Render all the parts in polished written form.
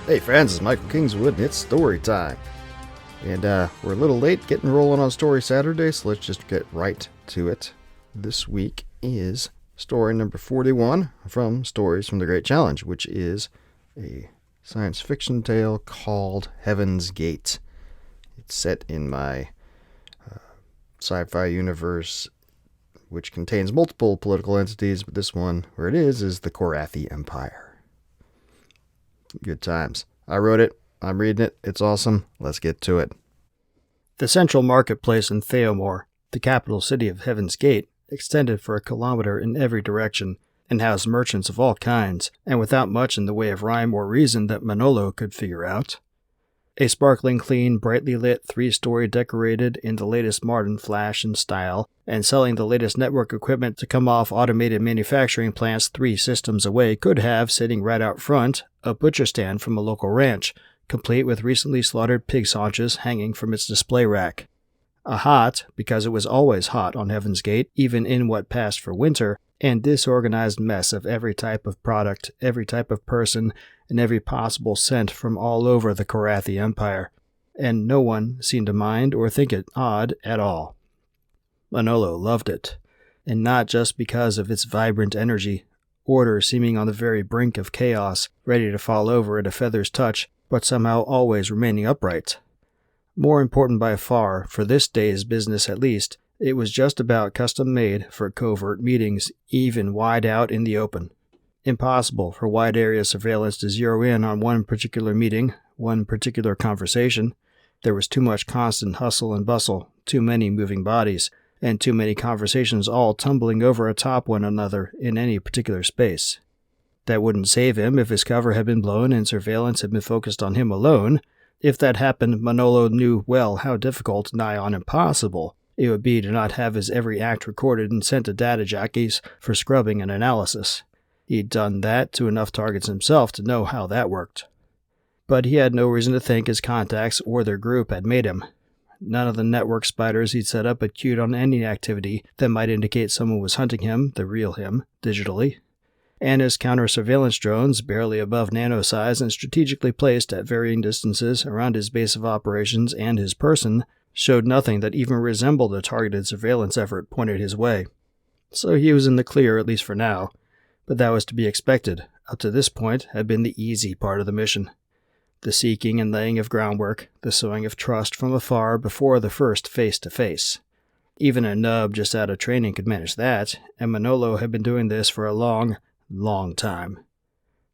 Hey friends, it's Michael Kingswood and it's story time. And we're a little late getting rolling on Story Saturday, so let's just get right to it. This week is story number 41 from Stories from the Great Challenge, which is a science fiction tale called Heaven's Gate. It's set in my sci-fi universe, which contains multiple political entities, but this one, where it is the Korathi Empire. Good times. I wrote it. I'm reading it. It's awesome. Let's get to it. The central marketplace in Theomore, the capital city of Heaven's Gate, extended for a kilometer in every direction and housed merchants of all kinds, and without much in the way of rhyme or reason that Manolo could figure out. A sparkling clean, brightly lit, 3-story decorated in the latest modern flash and style, and selling the latest network equipment to come off automated manufacturing plants 3 systems away could have, sitting right out front, a butcher stand from a local ranch, complete with recently slaughtered pig's haunches hanging from its display rack. A hot, because it was always hot on Heaven's Gate, even in what passed for winter, and disorganized mess of every type of product, every type of person, and every possible scent from all over the Korathi Empire, and no one seemed to mind or think it odd at all. Manolo loved it, and not just because of its vibrant energy, order seeming on the very brink of chaos, ready to fall over at a feather's touch, but somehow always remaining upright. More important by far, for this day's business at least, it was just about custom-made for covert meetings, even wide out in the open. Impossible for wide-area surveillance to zero in on one particular meeting, one particular conversation. There was too much constant hustle and bustle, too many moving bodies, and too many conversations all tumbling over atop one another in any particular space. That wouldn't save him if his cover had been blown and surveillance had been focused on him alone. If that happened, Manolo knew well how difficult, nigh on impossible, it would be to not have his every act recorded and sent to data jockeys for scrubbing and analysis. He'd done that to enough targets himself to know how that worked. But he had no reason to think his contacts or their group had made him. None of the network spiders he'd set up had cued on any activity that might indicate someone was hunting him, the real him, digitally. And his counter-surveillance drones, barely above nano-size and strategically placed at varying distances around his base of operations and his person, showed nothing that even resembled a targeted surveillance effort pointed his way. So he was in the clear, at least for now. But that was to be expected. Up to this point had been the easy part of the mission. The seeking and laying of groundwork, the sowing of trust from afar before the first face-to-face. Even a nub just out of training could manage that, and Manolo had been doing this for a long, long time.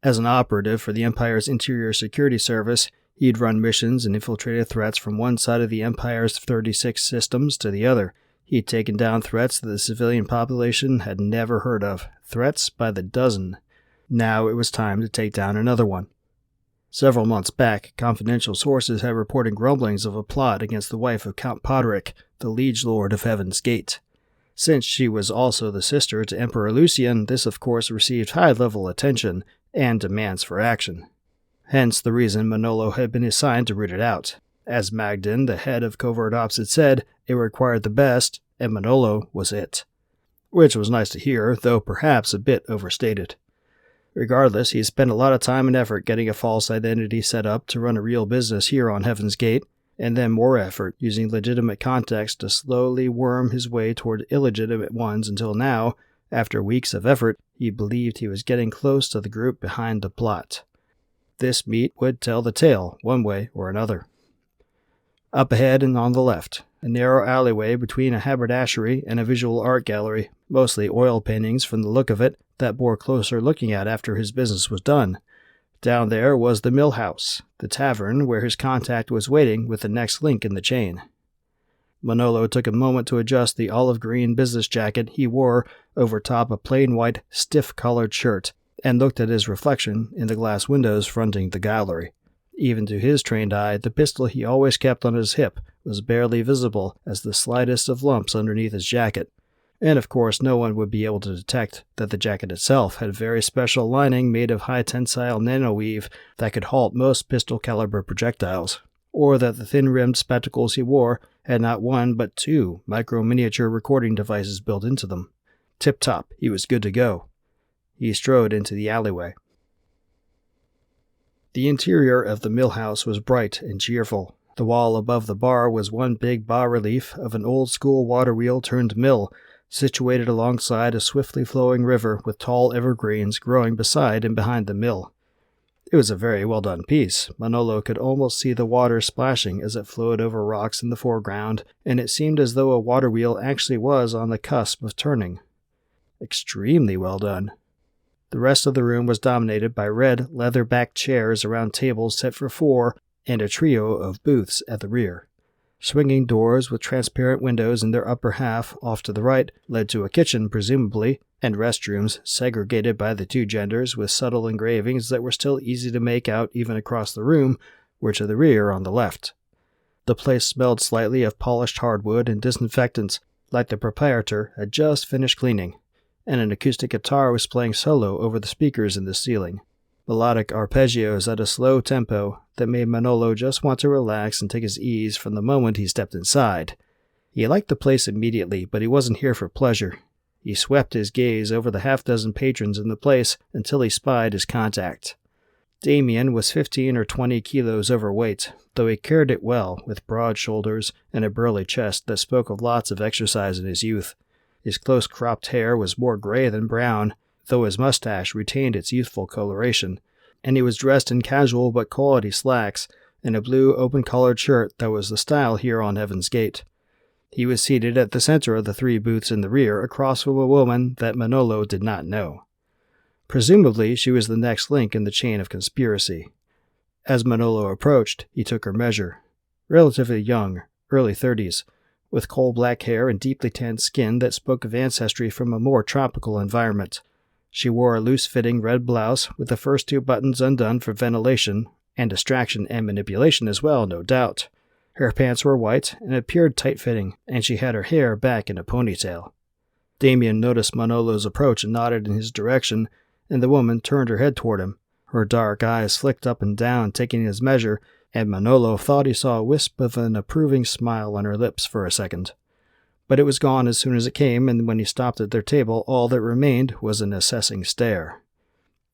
As an operative for the Empire's Interior Security Service, he'd run missions and infiltrated threats from one side of the Empire's 36 systems to the other. He'd taken down threats that the civilian population had never heard of, threats by the dozen. Now it was time to take down another one. Several months back, confidential sources had reported grumblings of a plot against the wife of Count Podrick, the liege lord of Heaven's Gate. Since she was also the sister to Emperor Lucian, this of course received high-level attention and demands for action. Hence the reason Manolo had been assigned to root it out. As Magden, the head of Covert Ops, had said, it required the best, and Manolo was it. Which was nice to hear, though perhaps a bit overstated. Regardless, he spent a lot of time and effort getting a false identity set up to run a real business here on Heaven's Gate, and then more effort using legitimate contacts to slowly worm his way toward illegitimate ones until now, after weeks of effort, he believed he was getting close to the group behind the plot. This meet would tell the tale, one way or another. Up ahead and on the left, a narrow alleyway between a haberdashery and a visual art gallery, mostly oil paintings from the look of it, that bore closer looking at after his business was done. Down there was the mill house, the tavern where his contact was waiting with the next link in the chain. Manolo took a moment to adjust the olive-green business jacket he wore over top a plain white, stiff-collared shirt, and looked at his reflection in the glass windows fronting the gallery. Even to his trained eye, the pistol he always kept on his hip was barely visible as the slightest of lumps underneath his jacket. And of course no one would be able to detect that the jacket itself had a very special lining made of high-tensile nanoweave that could halt most pistol-caliber projectiles, or that the thin-rimmed spectacles he wore had not one but 2 micro-miniature recording devices built into them. Tip-top, he was good to go. He strode into the alleyway. The interior of the mill house was bright and cheerful. The wall above the bar was one big bas-relief of an old-school water wheel turned mill, situated alongside a swiftly flowing river with tall evergreens growing beside and behind the mill. It was a very well-done piece. Manolo could almost see the water splashing as it flowed over rocks in the foreground, and it seemed as though a water wheel actually was on the cusp of turning. Extremely well done. The rest of the room was dominated by red, leather-backed chairs around tables set for 4 and a trio of booths at the rear. Swinging doors with transparent windows in their upper half, off to the right, led to a kitchen, presumably, and restrooms segregated by the 2 genders with subtle engravings that were still easy to make out even across the room, were to the rear on the left. The place smelled slightly of polished hardwood and disinfectants, like the proprietor had just finished cleaning, and an acoustic guitar was playing solo over the speakers in the ceiling. Melodic arpeggios at a slow tempo that made Manolo just want to relax and take his ease from the moment he stepped inside. He liked the place immediately, but he wasn't here for pleasure. He swept his gaze over the half-dozen patrons in the place until he spied his contact. Damien was 15 or 20 kilos overweight, though he carried it well, with broad shoulders and a burly chest that spoke of lots of exercise in his youth. His close-cropped hair was more gray than brown, though his mustache retained its youthful coloration, and he was dressed in casual but quality slacks and a blue open-collared shirt that was the style here on Heaven's Gate. He was seated at the center of the 3 booths in the rear, across from a woman that Manolo did not know. Presumably, she was the next link in the chain of conspiracy. As Manolo approached, he took her measure. Relatively young, early 30s, with coal-black hair and deeply tanned skin that spoke of ancestry from a more tropical environment. She wore a loose-fitting red blouse with the first 2 buttons undone for ventilation, and distraction and manipulation as well, no doubt. Her pants were white and appeared tight-fitting, and she had her hair back in a ponytail. Damien noticed Manolo's approach and nodded in his direction, and the woman turned her head toward him. Her dark eyes flicked up and down, taking his measure, and Manolo thought he saw a wisp of an approving smile on her lips for a second. But it was gone as soon as it came, and when he stopped at their table, all that remained was an assessing stare.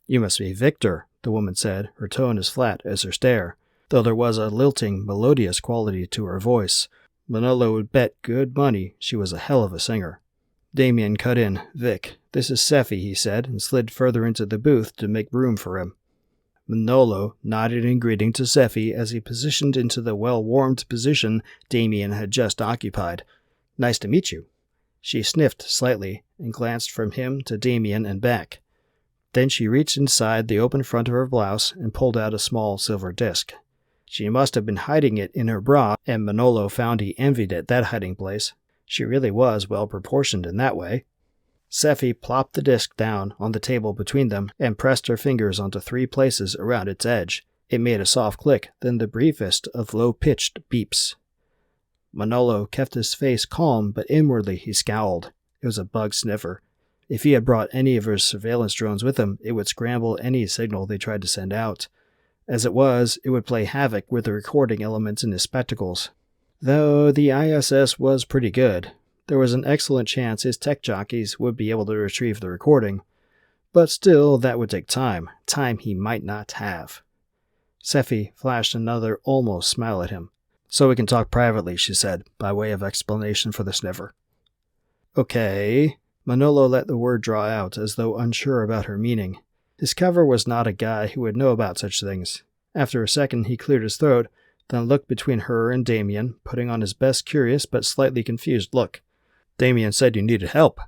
"You must be Victor," the woman said, her tone as flat as her stare, though there was a lilting, melodious quality to her voice. Manolo would bet good money she was a hell of a singer. Damien cut in. "Vic, this is Seffi," he said, and slid further into the booth to make room for him. Manolo nodded in greeting to Seffi as he positioned into the well-warmed position Damien had just occupied. "Nice to meet you." She sniffed slightly and glanced from him to Damien and back. Then she reached inside the open front of her blouse and pulled out a small silver disc. She must have been hiding it in her bra, and Manolo found he envied it, that hiding place. She really was well-proportioned in that way. Seffi plopped the disc down on the table between them and pressed her fingers onto 3 places around its edge. It made a soft click, then the briefest of low-pitched beeps. Manolo kept his face calm, but inwardly he scowled. It was a bug sniffer. If he had brought any of his surveillance drones with him, it would scramble any signal they tried to send out. As it was, it would play havoc with the recording elements in his spectacles. Though the ISS was pretty good, there was an excellent chance his tech jockeys would be able to retrieve the recording. But still, that would take time he might not have. Seffi flashed another almost smile at him. "So we can talk privately," she said, by way of explanation for the sniffer. "Okay." Manolo let the word draw out, as though unsure about her meaning. His cover was not a guy who would know about such things. After a second, he cleared his throat, then looked between her and Damien, putting on his best curious but slightly confused look. "Damien said you needed help."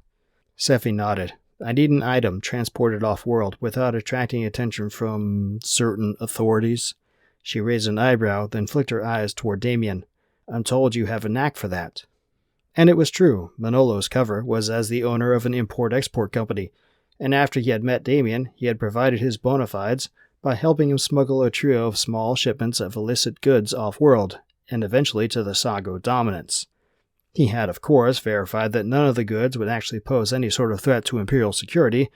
Seffi nodded. "I need an item transported off-world without attracting attention from certain authorities." She raised an eyebrow, then flicked her eyes toward Damien. "I'm told you have a knack for that." And it was true. Manolo's cover was as the owner of an import-export company, and after he had met Damien, he had provided his bona fides by helping him smuggle a trio of small shipments of illicit goods off-world, and eventually to the Sago dominance. He had, of course, verified that none of the goods would actually pose any sort of threat to Imperial security,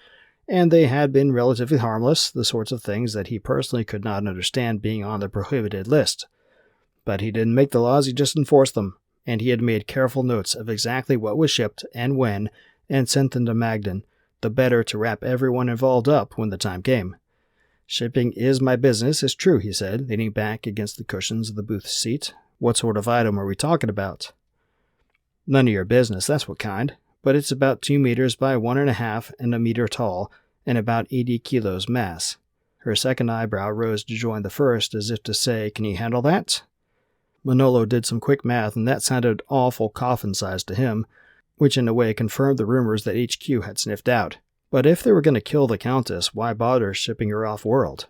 and they had been relatively harmless, the sorts of things that he personally could not understand being on the prohibited list. But he didn't make the laws, he just enforced them, and he had made careful notes of exactly what was shipped and when, and sent them to Magdan, the better to wrap everyone involved up when the time came. Shipping is my business, it's true, he said, leaning back against the cushions of the booth seat. What sort of item are we talking about? None of your business, that's what kind. But it's about 2 meters by 1.5 and a meter tall, and about 80 kilos mass. Her second eyebrow rose to join the first, as if to say, can you handle that? Manolo did some quick math, and that sounded awful coffin-sized to him, which in a way confirmed the rumors that HQ had sniffed out. But if they were going to kill the Countess, why bother shipping her off-world?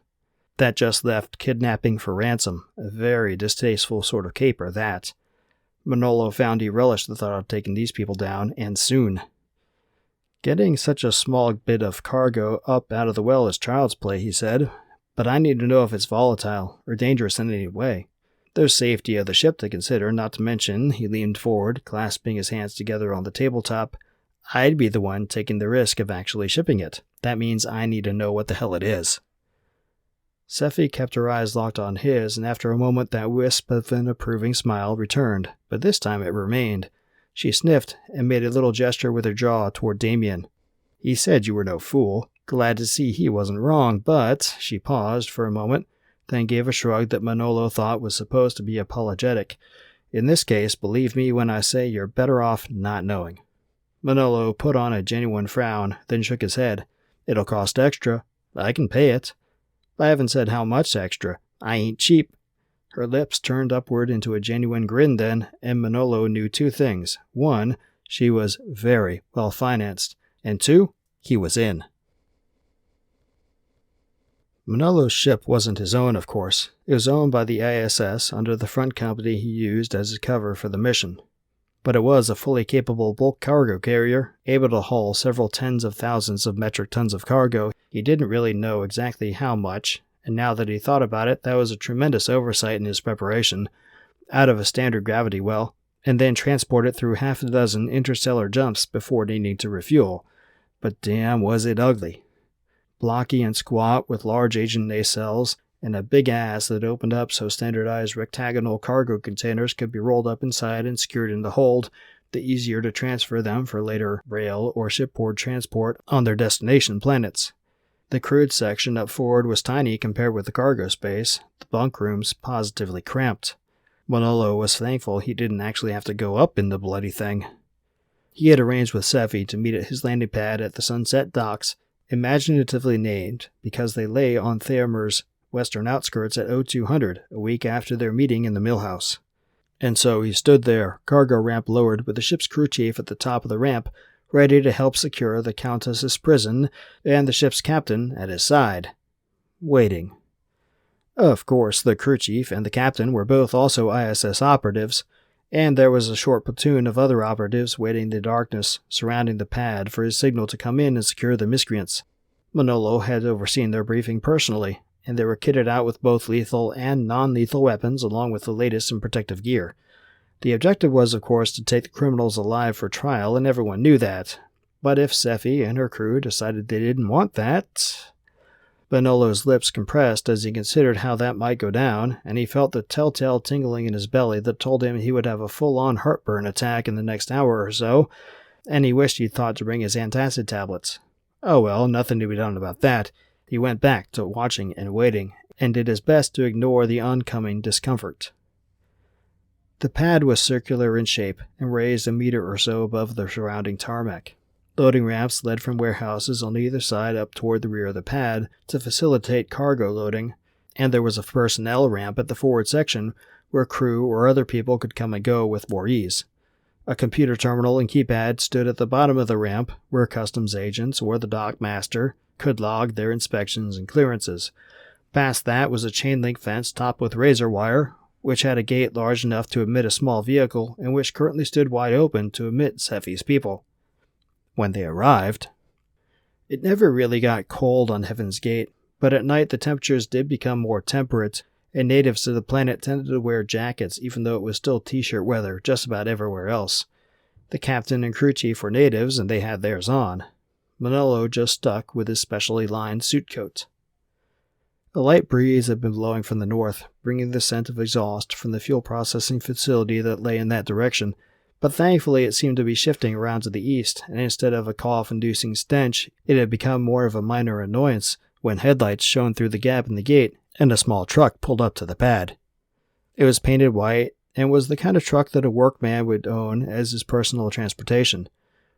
That just left kidnapping for ransom, a very distasteful sort of caper, that. Manolo found he relished the thought of taking these people down, and soon. Getting such a small bit of cargo up out of the well is child's play, he said, but I need to know if it's volatile or dangerous in any way. There's safety of the ship to consider, not to mention, he leaned forward, clasping his hands together on the tabletop, I'd be the one taking the risk of actually shipping it. That means I need to know what the hell it is. Sephi kept her eyes locked on his, and after a moment that wisp of an approving smile returned, but this time it remained. She sniffed and made a little gesture with her jaw toward Damien. He said you were no fool. Glad to see he wasn't wrong, but... She paused for a moment, then gave a shrug that Manolo thought was supposed to be apologetic. In this case, believe me when I say you're better off not knowing. Manolo put on a genuine frown, then shook his head. It'll cost extra. I can pay it. I haven't said how much extra. I ain't cheap. Her lips turned upward into a genuine grin then, and Manolo knew 2 things. 1, she was very well financed, and 2, he was in. Manolo's ship wasn't his own, of course. It was owned by the ISS under the front company he used as his cover for the mission. But it was a fully capable bulk cargo carrier, able to haul several tens of thousands of metric tons of cargo. He didn't really know exactly how much, and now that he thought about it, that was a tremendous oversight in his preparation, out of a standard gravity well, and then transport it through half a dozen interstellar jumps before needing to refuel. But damn was it ugly. Blocky and squat with large Asian nacelles, and a big ass that opened up so standardized rectagonal cargo containers could be rolled up inside and secured in the hold, the easier to transfer them for later rail or shipboard transport on their destination planets. The crude section up forward was tiny compared with the cargo space, the bunk rooms positively cramped. Manolo was thankful he didn't actually have to go up in the bloody thing. He had arranged with Sephi to meet at his landing pad at the Sunset Docks, imaginatively named because they lay on Theomer's western outskirts at 0200, a week after their meeting in the millhouse. And so he stood there, cargo ramp lowered, with the ship's crew chief at the top of the ramp, ready to help secure the Countess's prison, and the ship's captain at his side. Waiting. Of course, the crew chief and the captain were both also ISS operatives, and there was a short platoon of other operatives waiting in the darkness surrounding the pad for his signal to come in and secure the miscreants. Manolo had overseen their briefing personally, and they were kitted out with both lethal and non-lethal weapons along with the latest in protective gear. The objective was, of course, to take the criminals alive for trial, and everyone knew that. But if Sephi and her crew decided they didn't want that... Manolo's lips compressed as he considered how that might go down, and he felt the telltale tingling in his belly that told him he would have a full-on heartburn attack in the next hour or so, and he wished he'd thought to bring his antacid tablets. Oh well, nothing to be done about that. He went back to watching and waiting, and did his best to ignore the oncoming discomfort. The pad was circular in shape and raised a meter or so above the surrounding tarmac. Loading ramps led from warehouses on either side up toward the rear of the pad to facilitate cargo loading, and there was a personnel ramp at the forward section where crew or other people could come and go with more ease. A computer terminal and keypad stood at the bottom of the ramp where customs agents or the dock master could log their inspections and clearances. Past that was a chain-link fence topped with razor wire, which had a gate large enough to admit a small vehicle and which currently stood wide open to admit Sephi's people. When they arrived, it never really got cold on Heaven's Gate, but at night the temperatures did become more temperate, and natives to the planet tended to wear jackets even though it was still t-shirt weather just about everywhere else. The captain and crew chief were natives, and they had theirs on. Manolo just stuck with his specially lined suit coat. A light breeze had been blowing from the north, bringing the scent of exhaust from the fuel processing facility that lay in that direction, but thankfully it seemed to be shifting around to the east, and instead of a cough-inducing stench, it had become more of a minor annoyance, when headlights shone through the gap in the gate and a small truck pulled up to the pad. It was painted white and was the kind of truck that a workman would own as his personal transportation.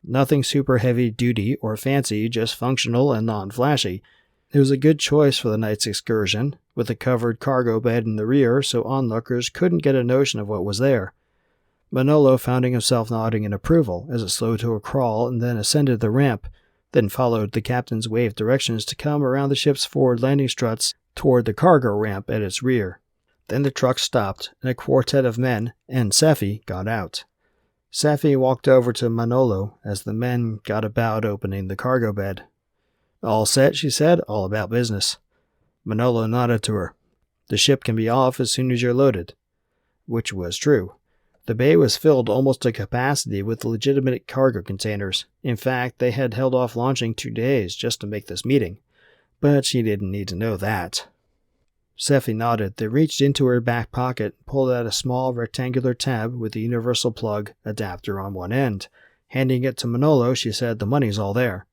Nothing super heavy duty or fancy, just functional and non-flashy. It was a good choice for the night's excursion, with a covered cargo bed in the rear so onlookers couldn't get a notion of what was there. Manolo found himself nodding in approval as it slowed to a crawl and then ascended the ramp, then followed the captain's waved directions to come around the ship's forward landing struts toward the cargo ramp at its rear. Then the truck stopped, and a quartet of men and Seffi got out. Seffi walked over to Manolo as the men got about opening the cargo bed. "All set," she said, "all about business." Manolo nodded to her. "The ship can be off as soon as you're loaded." Which was true. The bay was filled almost to capacity with legitimate cargo containers. In fact, they had held off launching 2 days just to make this meeting. But she didn't need to know that. Seffi nodded, then reached into her back pocket and pulled out a small rectangular tab with a universal plug adapter on one end. Handing it to Manolo, she said, "The money's all there."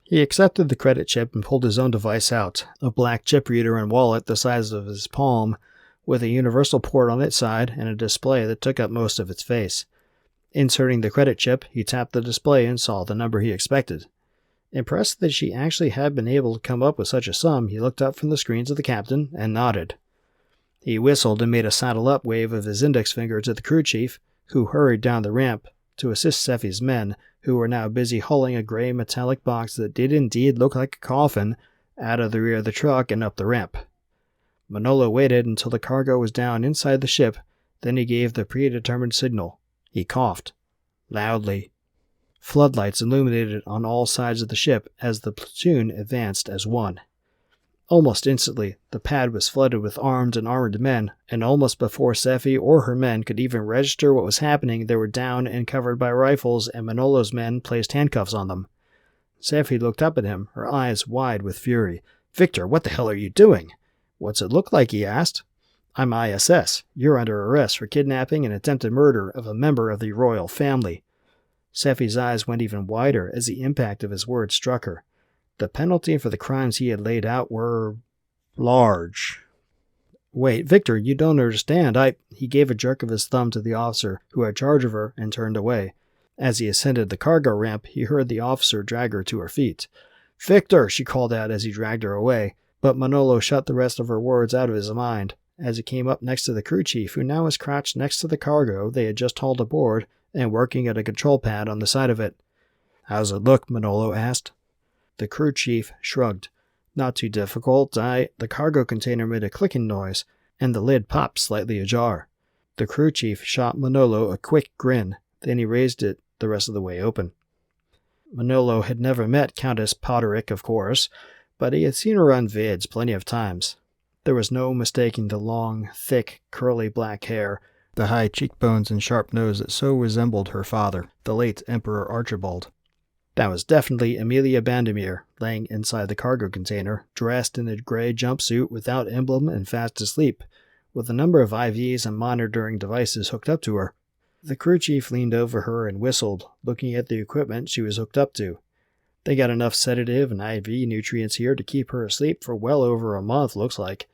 He accepted the credit chip and pulled his own device out, a black chip reader and wallet the size of his palm, with a universal port on its side and a display that took up most of its face. Inserting the credit chip, he tapped the display and saw the number he expected. Impressed that she actually had been able to come up with such a sum, he looked up from the screen to the captain and nodded. He whistled and made a saddle-up wave of his index finger to the crew chief, who hurried down the ramp to assist Seffi's men, who were now busy hauling a gray metallic box that did indeed look like a coffin out of the rear of the truck and up the ramp. Manolo waited until the cargo was down inside the ship, then he gave the predetermined signal. He coughed. Loudly. Floodlights illuminated on all sides of the ship as the platoon advanced as one. Almost instantly, the pad was flooded with armed and armored men, and almost before Seffi or her men could even register what was happening, they were down and covered by rifles, and Manolo's men placed handcuffs on them. Seffi looked up at him, her eyes wide with fury. "Victor, what the hell are you doing?" "What's it look like?" he asked. "I'm ISS. You're under arrest for kidnapping and attempted murder of a member of the royal family." Seffi's eyes went even wider as the impact of his words struck her. The penalty for the crimes he had laid out were large. "Wait, Victor, you don't understand. He gave a jerk of his thumb to the officer who had charge of her and turned away. As he ascended the cargo ramp, he heard the officer drag her to her feet. "Victor!" she called out as he dragged her away, but Manolo shut the rest of her words out of his mind as he came up next to the crew chief, who now was crouched next to the cargo they had just hauled aboard and working at a control pad on the side of it. "How's it look?" Manolo asked. The crew chief shrugged. "Not too difficult. The cargo container made a clicking noise, and the lid popped slightly ajar." The crew chief shot Manolo a quick grin, then he raised it the rest of the way open. Manolo had never met Countess Poderick, of course, but he had seen her on vids plenty of times. There was no mistaking the long, thick, curly black hair, the high cheekbones and sharp nose that so resembled her father, the late Emperor Archibald. That was definitely Amelia Bandemere, laying inside the cargo container, dressed in a gray jumpsuit without emblem and fast asleep, with a number of IVs and monitoring devices hooked up to her. The crew chief leaned over her and whistled, looking at the equipment she was hooked up to. "They got enough sedative and IV nutrients here to keep her asleep for well over a month, looks like."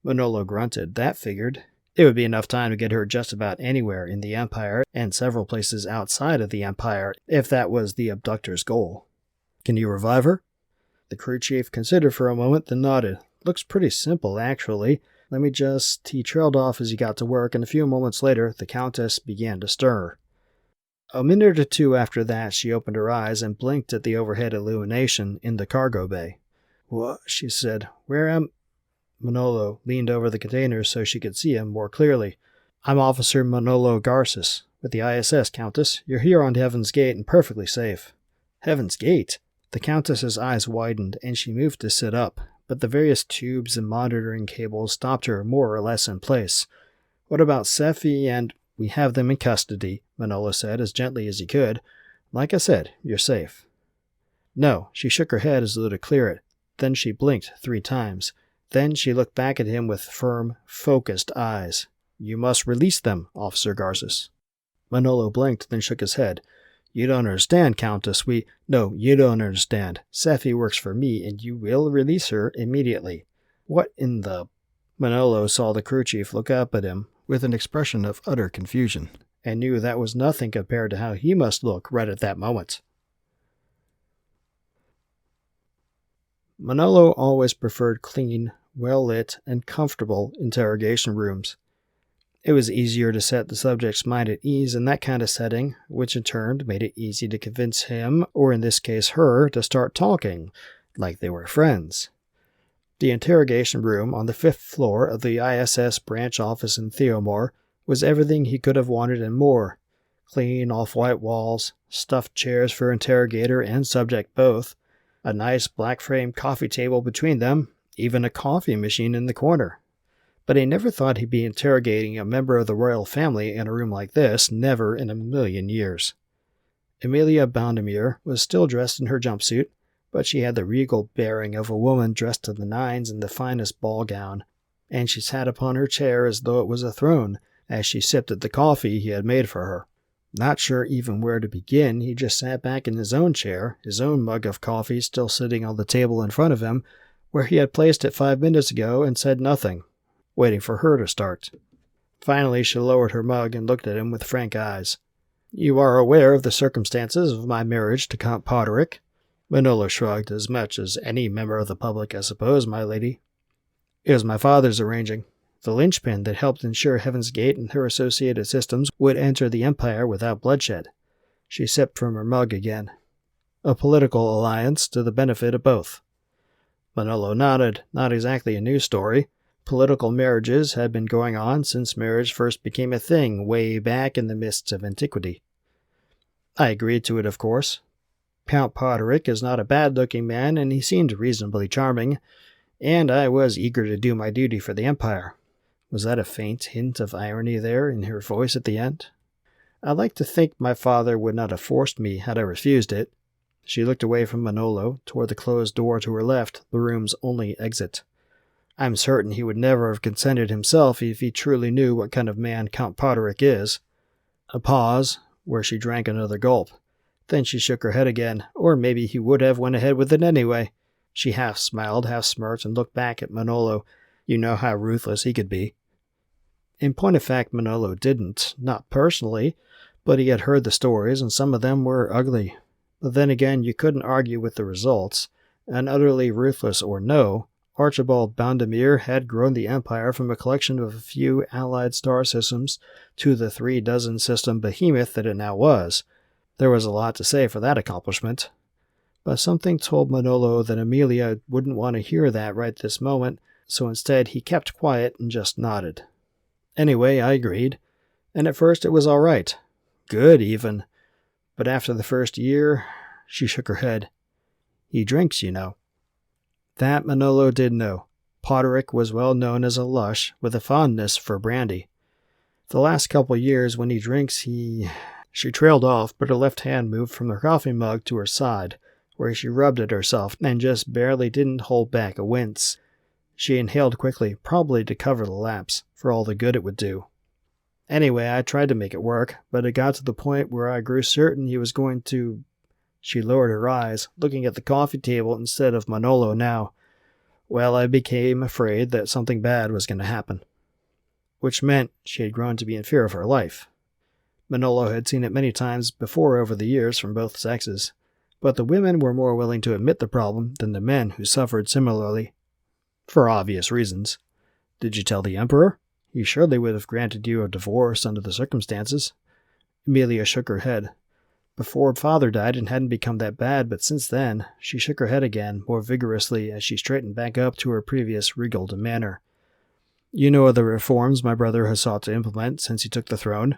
Manolo grunted. That figured. It would be enough time to get her just about anywhere in the Empire and several places outside of the Empire, if that was the abductor's goal. "Can you revive her?" The crew chief considered for a moment, then nodded. "Looks pretty simple, actually. Let me just..." He trailed off as he got to work, and a few moments later, the Countess began to stir. A minute or two after that, she opened her eyes and blinked at the overhead illumination in the cargo bay. "What?" she said. "Where am..." Manolo leaned over the containers so she could see him more clearly. "I'm Officer Manolo Garces, with the ISS, Countess. You're here on Heaven's Gate and perfectly safe." "Heaven's Gate?" The Countess's eyes widened, and she moved to sit up, but the various tubes and monitoring cables stopped her more or less in place. "What about Seffi and..." "We have them in custody," Manolo said as gently as he could. "Like I said, you're safe." "No," she shook her head as though to clear it. Then she blinked 3 times. Then she looked back at him with firm, focused eyes. "You must release them, Officer Garces." Manolo blinked, then shook his head. You don't understand, Countess. No, you don't understand. Seffi works for me, and you will release her immediately. What in the... Manolo saw the crew chief look up at him with an expression of utter confusion, and knew that was nothing compared to how he must look right at that moment. Manolo always preferred clean, well-lit, and comfortable interrogation rooms. It was easier to set the subject's mind at ease in that kind of setting, which in turn made it easy to convince him, or in this case her, to start talking, like they were friends. The interrogation room on the 5th floor of the ISS branch office in Theomore was everything he could have wanted and more. Clean, off-white walls, stuffed chairs for interrogator and subject both, a nice black-framed coffee table between them, even a coffee machine in the corner. But he never thought he'd be interrogating a member of the royal family in a room like this, never in a million years. Amelia Boundemere was still dressed in her jumpsuit, but she had the regal bearing of a woman dressed to the nines in the finest ball gown, and she sat upon her chair as though it was a throne, as she sipped at the coffee he had made for her. Not sure even where to begin, he just sat back in his own chair, his own mug of coffee still sitting on the table in front of him, where he had placed it 5 minutes ago, and said nothing, waiting for her to start. Finally, she lowered her mug and looked at him with frank eyes. "You are aware of the circumstances of my marriage to Count Poderick?" Manolo shrugged. "As much as any member of the public, I suppose, my lady." "It was my father's arranging. The linchpin that helped ensure Heaven's Gate and her associated systems would enter the Empire without bloodshed." She sipped from her mug again. "A political alliance to the benefit of both." Manolo nodded. Not exactly a new story. Political marriages had been going on since marriage first became a thing way back in the mists of antiquity. "I agreed to it, of course. Count Poderick is not a bad-looking man, and he seemed reasonably charming, and I was eager to do my duty for the Empire." Was that a faint hint of irony there in her voice at the end? "I like to think my father would not have forced me had I refused it." She looked away from Manolo, toward the closed door to her left, the room's only exit. "I'm certain he would never have consented himself if he truly knew what kind of man Count Poderick is." A pause, where she drank another gulp. Then she shook her head again. "Or maybe he would have went ahead with it anyway." She half smiled, half smirked, and looked back at Manolo. You know how ruthless he could be. In point of fact, Manolo didn't. Not personally, but he had heard the stories, and some of them were ugly. But then again, you couldn't argue with the results. And utterly ruthless or no, Archibald Boundemere had grown the Empire from a collection of a few allied star systems to the 36 system behemoth that it now was. There was a lot to say for that accomplishment. But something told Manolo that Amelia wouldn't want to hear that right this moment, so instead he kept quiet and just nodded. "Anyway, I agreed. And at first it was all right. Good, even. But after the first year," she shook her head. "He drinks, you know." That Manolo did know. Poderick was well known as a lush, with a fondness for brandy. The last couple years when he drinks, She trailed off, but her left hand moved from the coffee mug to her side, where she rubbed at herself and just barely didn't hold back a wince. She inhaled quickly, probably to cover the lapse, for all the good it would do. "Anyway, I tried to make it work, but it got to the point where I grew certain he was going to..." She lowered her eyes, looking at the coffee table instead of Manolo now. "Well, I became afraid that something bad was going to happen." Which meant she had grown to be in fear of her life. Manolo had seen it many times before over the years from both sexes, but the women were more willing to admit the problem than the men who suffered similarly. For obvious reasons. "Did you tell the Emperor? He surely would have granted you a divorce under the circumstances." Amelia shook her head. "Before Father died it hadn't become that bad, but since then..." She shook her head again, more vigorously, as she straightened back up to her previous regal manner. "You know of the reforms my brother has sought to implement since he took the throne?"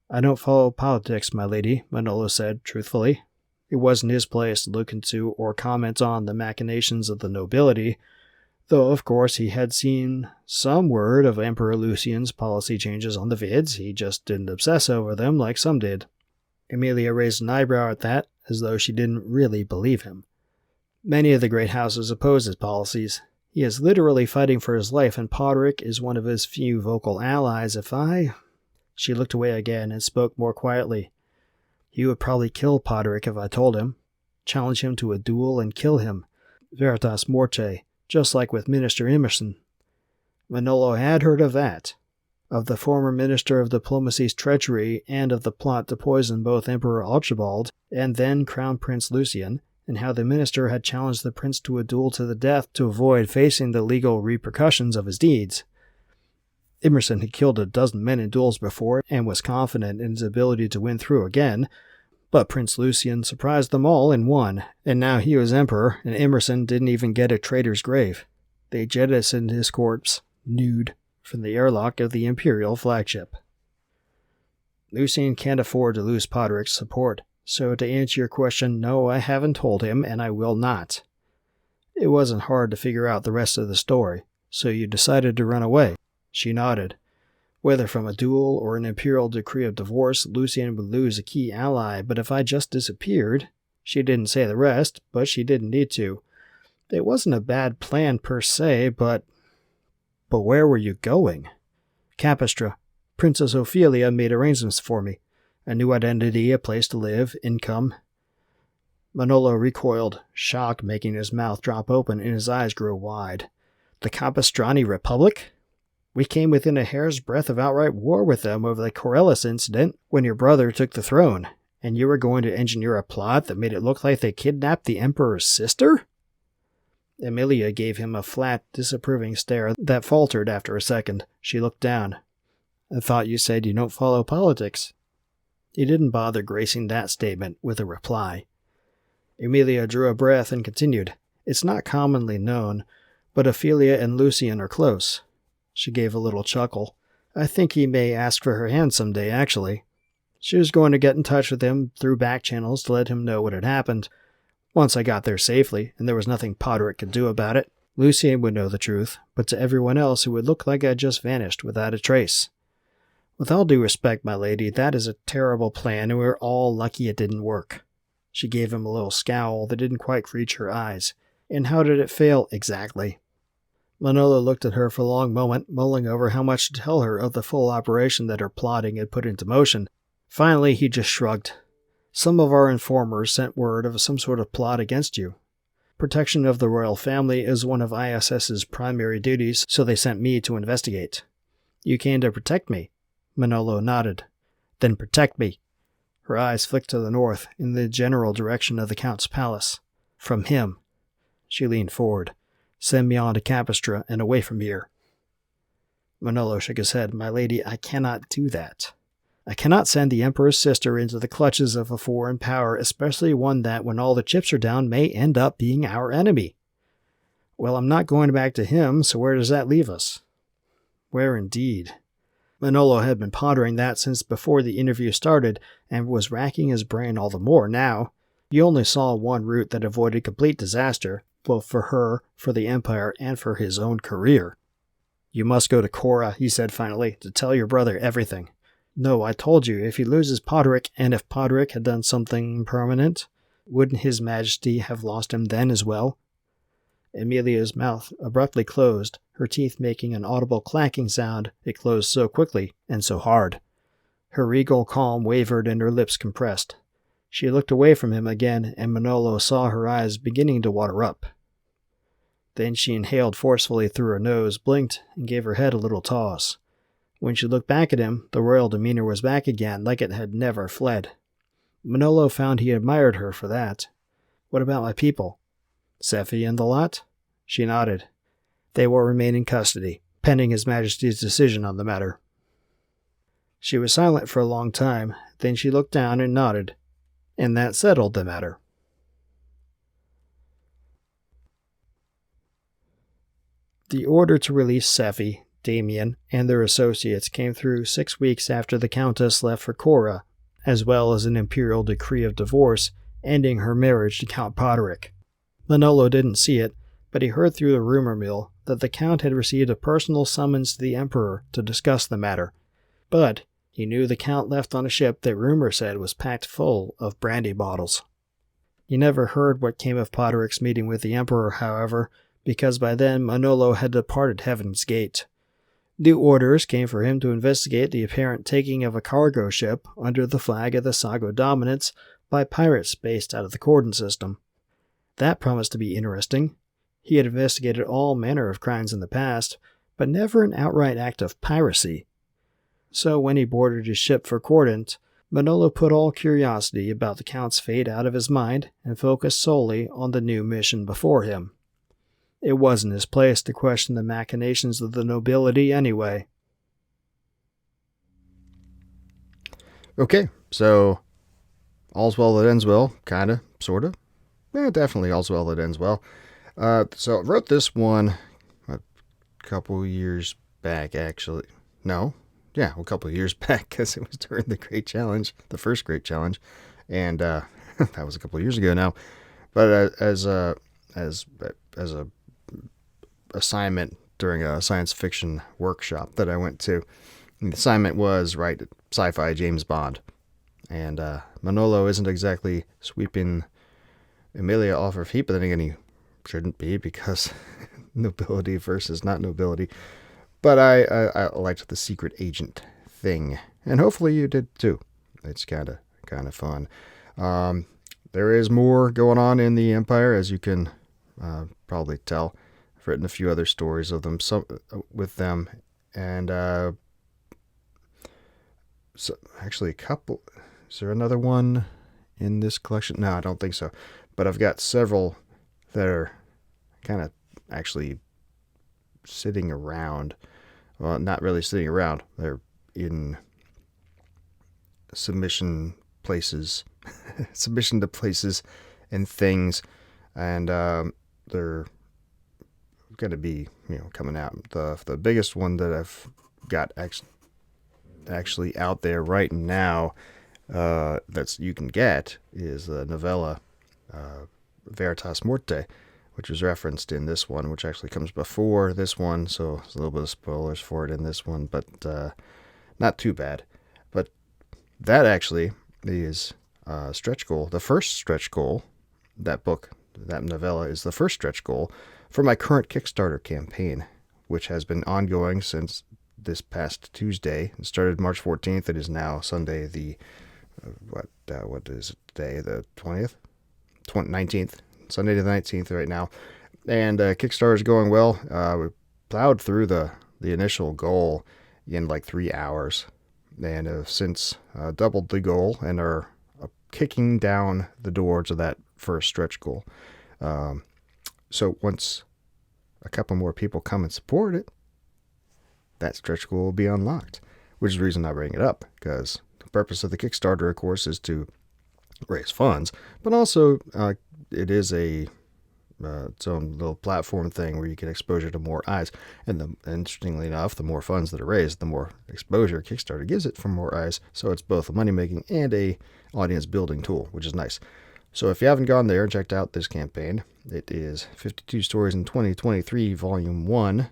"I don't follow politics, my lady," Manolo said, truthfully. It wasn't his place to look into or comment on the machinations of the nobility, though of course he had seen some word of Emperor Lucian's policy changes on the vids. He just didn't obsess over them like some did. Amelia raised an eyebrow at that, as though she didn't really believe him. "Many of the great houses oppose his policies. He is literally fighting for his life, and Poderick is one of his few vocal allies. She looked away again and spoke more quietly. He would probably kill Podrick if I told him. Challenge him to a duel and kill him. Veritas morte, just like with Minister Emerson. Manolo had heard of that. Of the former Minister of Diplomacy's treachery and of the plot to poison both Emperor Archibald and then Crown Prince Lucian, and how the minister had challenged the prince to a duel to the death to avoid facing the legal repercussions of his deeds. Emerson had killed a dozen men in duels before and was confident in his ability to win through again, but Prince Lucian surprised them all and won, and now he was emperor, and Emerson didn't even get a traitor's grave. They jettisoned his corpse, nude, from the airlock of the Imperial flagship. Lucian can't afford to lose Podrick's support, so to answer your question, no, I haven't told him, and I will not. It wasn't hard to figure out the rest of the story, so you decided to run away. She nodded. Whether from a duel or an imperial decree of divorce, Lucian would lose a key ally, but if I just disappeared... She didn't say the rest, but she didn't need to. It wasn't a bad plan per se, but where were you going? Capestra. Princess Ophelia made arrangements for me. A new identity, a place to live, income. Manolo recoiled, shock making his mouth drop open and his eyes grow wide. The Capistrani Republic? We came within a hair's breadth of outright war with them over the Corellis incident when your brother took the throne, and you were going to engineer a plot that made it look like they kidnapped the Emperor's sister? Emilia gave him a flat, disapproving stare that faltered after a second. She looked down. I thought you said you don't follow politics. He didn't bother gracing that statement with a reply. Emilia drew a breath and continued. It's not commonly known, but Ophelia and Lucian are close. She gave a little chuckle. I think he may ask for her hand someday, actually. She was going to get in touch with him through back channels to let him know what had happened. Once I got there safely, and there was nothing Podrick could do about it, Lucian would know the truth, but to everyone else it would look like I'd just vanished without a trace. With all due respect, my lady, that is a terrible plan, and we're all lucky it didn't work. She gave him a little scowl that didn't quite reach her eyes. And how did it fail exactly? Manolo looked at her for a long moment, mulling over how much to tell her of the full operation that her plotting had put into motion. Finally, he just shrugged. Some of our informers sent word of some sort of plot against you. Protection of the royal family is one of ISS's primary duties, so they sent me to investigate. You came to protect me. Manolo nodded. Then protect me. Her eyes flicked to the north, in the general direction of the Count's palace. From him. She leaned forward. Send me on to Capestra and away from here. Manolo shook his head. My lady, I cannot do that. I cannot send the Emperor's sister into the clutches of a foreign power, especially one that, when all the chips are down, may end up being our enemy. Well, I'm not going back to him, so where does that leave us? Where indeed? Manolo had been pondering that since before the interview started, and was racking his brain all the more now. He only saw one route that avoided complete disaster, both for her, for the Empire, and for his own career. You must go to Cora, he said finally, to tell your brother everything. No, I told you, if he loses Podrick, and if Podrick had done something permanent, wouldn't His Majesty have lost him then as well? Emilia's mouth abruptly closed, her teeth making an audible clacking sound. It closed so quickly and so hard. Her regal calm wavered and her lips compressed. She looked away from him again, and Manolo saw her eyes beginning to water up. Then she inhaled forcefully through her nose, blinked, and gave her head a little toss. When she looked back at him, the royal demeanor was back again, like it had never fled. Manolo found he admired her for that. What about my people? Sephi and the lot? She nodded. They will remain in custody, pending His Majesty's decision on the matter. She was silent for a long time, then she looked down and nodded. And that settled the matter. The order to release Sephi, Damien, and their associates came through 6 weeks after the Countess left for Cora, as well as an imperial decree of divorce ending her marriage to Count Podrick. Manolo didn't see it, but he heard through the rumor mill that the Count had received a personal summons to the Emperor to discuss the matter. But he knew the Count left on a ship that rumor said was packed full of brandy bottles. He never heard what came of Podrick's meeting with the Emperor, however, because by then Manolo had departed Heaven's Gate. New orders came for him to investigate the apparent taking of a cargo ship under the flag of the Sago Dominance by pirates based out of the Cordon system. That promised to be interesting. He had investigated all manner of crimes in the past, but never an outright act of piracy. So when he boarded his ship for Cordant, Manolo put all curiosity about the Count's fate out of his mind and focused solely on the new mission before him. It wasn't his place to question the machinations of the nobility anyway. Okay, so all's well that ends well, kinda, sorta. Yeah, definitely all's well that ends well. So I wrote this one a couple years back, actually. No, yeah, a couple of years back, because it was during the Great Challenge, the first Great Challenge, and that was a couple of years ago now. But as a assignment during a science fiction workshop that I went to, the assignment was write sci-fi James Bond, and Manolo isn't exactly sweeping Emilia off her feet, but then again, he shouldn't be because nobility versus not nobility. But I liked the secret agent thing, and hopefully you did too. It's kind of fun. There is more going on in the Empire, as you can probably tell. I've written a few other stories of them, with them, and so actually a couple. Is there another one in this collection? No, I don't think so. But I've got several that are kind of actually sitting around. Well, not really sitting around. They're in submission places, submission to places and things, and they're going to be, coming out. The biggest one that I've got actually out there right now, that's you can get, is the novella Veritas Morte, which was referenced in this one, which actually comes before this one, so there's a little bit of spoilers for it in this one, but not too bad. But that actually is stretch goal. The first stretch goal, that book, that novella, is the first stretch goal for my current Kickstarter campaign, which has been ongoing since this past Tuesday. It started March 14th. It is now Sunday, the what is it today? The 20th? 19th. Sunday the 19th right now. And Kickstarter is going well. We plowed through the initial goal in like 3 hours, and have since doubled the goal and are kicking down the door to that first stretch goal. So once a couple more people come and support it, that stretch goal will be unlocked, which is the reason I bring it up, because the purpose of the Kickstarter, of course, is to raise funds, but also it is its own little platform thing where you get exposure to more eyes. And interestingly enough, the more funds that are raised, the more exposure Kickstarter gives it for more eyes. So it's both a money-making and a audience-building tool, which is nice. So if you haven't gone there and checked out this campaign, it is 52 Stories in 2023, Volume 1,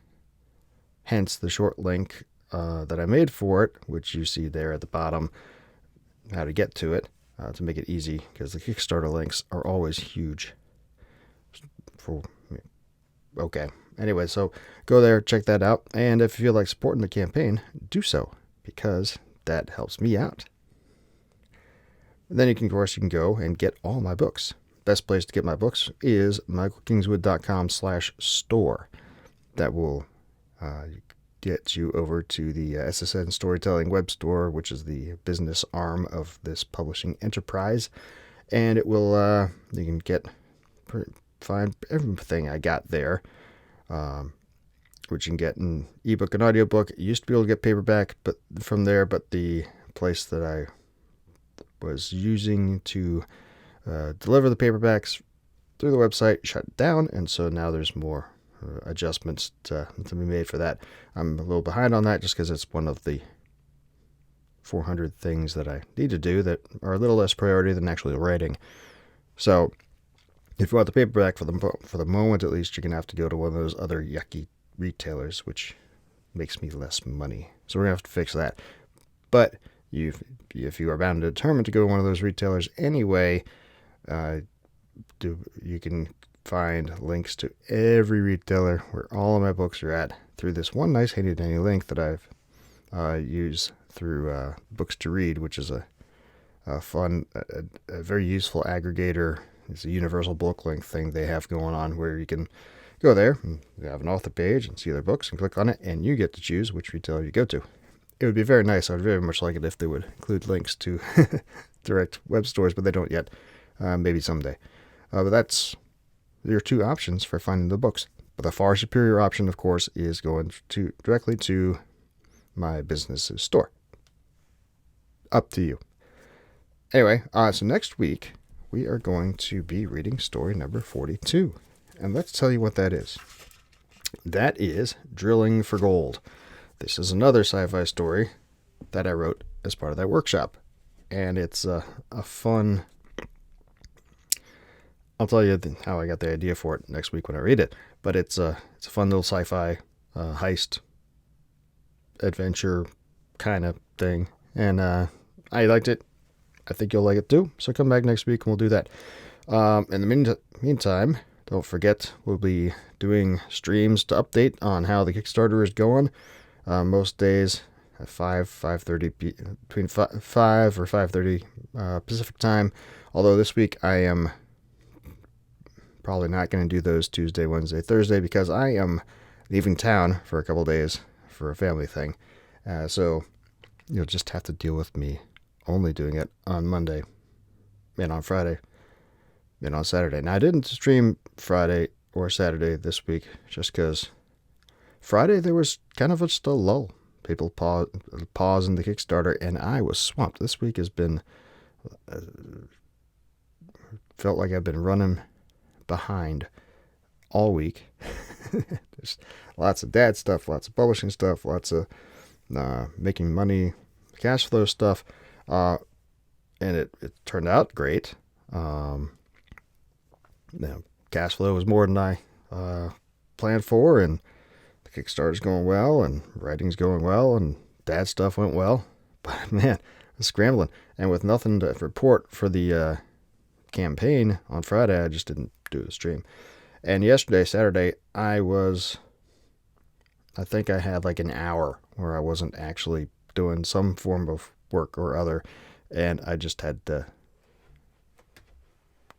hence the short link that I made for it, which you see there at the bottom, how to get to it, to make it easy, because the Kickstarter links are always huge. Okay. Anyway, so go there, check that out, and if you feel like supporting the campaign, do so, because that helps me out. And then you can go and get all my books. Best place to get my books is michaelkingswood.com/store. That will get you over to the SSN Storytelling web store, which is the business arm of this publishing enterprise, and it will you can find everything I got there, which you can get in ebook and audiobook. You used to be able to get paperback, but the place that I was using to deliver the paperbacks through the website shut down, and so now there's more adjustments to be made for that. I'm a little behind on that just because it's one of the 400 things that I need to do that are a little less priority than actually writing. So if you want the paperback for the moment, at least, you're going to have to go to one of those other yucky retailers, which makes me less money. So we're going to have to fix that. But if you are bound and determined to go to one of those retailers anyway, you can find links to every retailer where all of my books are at through this one nice handy dandy link that I've used through Books to Read, which is a fun, a very useful aggregator. It's a universal book link thing they have going on where you can go there and they have an author page and see their books and click on it, and you get to choose which retailer you go to. It would be very nice. I would very much like it if they would include links to direct web stores, but they don't yet. Maybe someday. But that's your two options for finding the books. But the far superior option, of course, is going directly to my business's store. Up to you. Anyway, so next week we are going to be reading story number 42. And let's tell you what that is. That is Drilling for Gold. This is another sci-fi story that I wrote as part of that workshop. And it's a fun... I'll tell you how I got the idea for it next week when I read it. But it's a fun little sci-fi heist adventure kind of thing. And I liked it. I think you'll like it too. So come back next week and we'll do that. In the meantime, don't forget we'll be doing streams to update on how the Kickstarter is going. Most days at 5:30 between 5 or 5:30 Pacific time. Although this week I am probably not going to do those Tuesday, Wednesday, Thursday because I am leaving town for a couple of days for a family thing. So you'll just have to deal with me only doing it on Monday and on Friday and on Saturday. Now, I didn't stream Friday or Saturday this week just because Friday there was kind of just a lull. People pausing the Kickstarter, and I was swamped. This week has been, felt like I've been running behind all week. There's lots of dad stuff, lots of publishing stuff, lots of making money, cash flow stuff. And it turned out great. Cash flow was more than I planned for, and the Kickstarter's going well, and writing's going well, and dad stuff went well. But man, I was scrambling, and with nothing to report for the campaign on Friday, I just didn't do the stream. And yesterday, Saturday, I think I had like an hour where I wasn't actually doing some form of work or other, and I just had to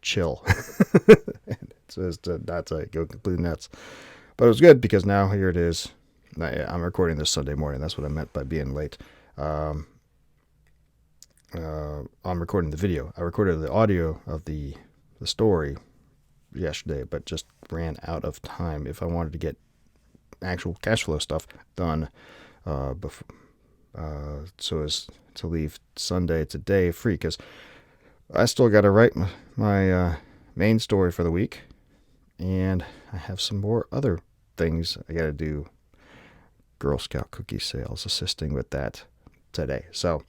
chill. It's just not to go completely nuts. But it was good because now here it is. I'm recording this Sunday morning. That's what I meant by being late. I'm recording the video. I recorded the audio of the story yesterday, but just ran out of time if I wanted to get actual cash flow stuff done before. So as to leave Sunday today free, because I still got to write my main story for the week, and I have some more other things I got to do. Girl Scout cookie sales, assisting with that today. So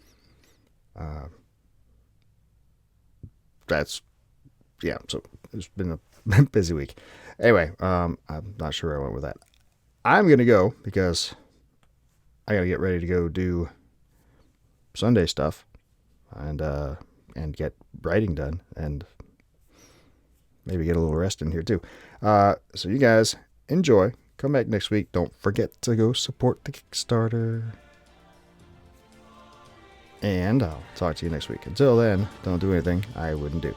so it's been a busy week. Anyway, I'm not sure where I went with that. I'm going to go because I got to get ready to go do Sunday stuff and get writing done and maybe get a little rest in here too. So you guys enjoy. Come back next week. Don't forget to go support the Kickstarter. And I'll talk to you next week. Until then, don't do anything I wouldn't do.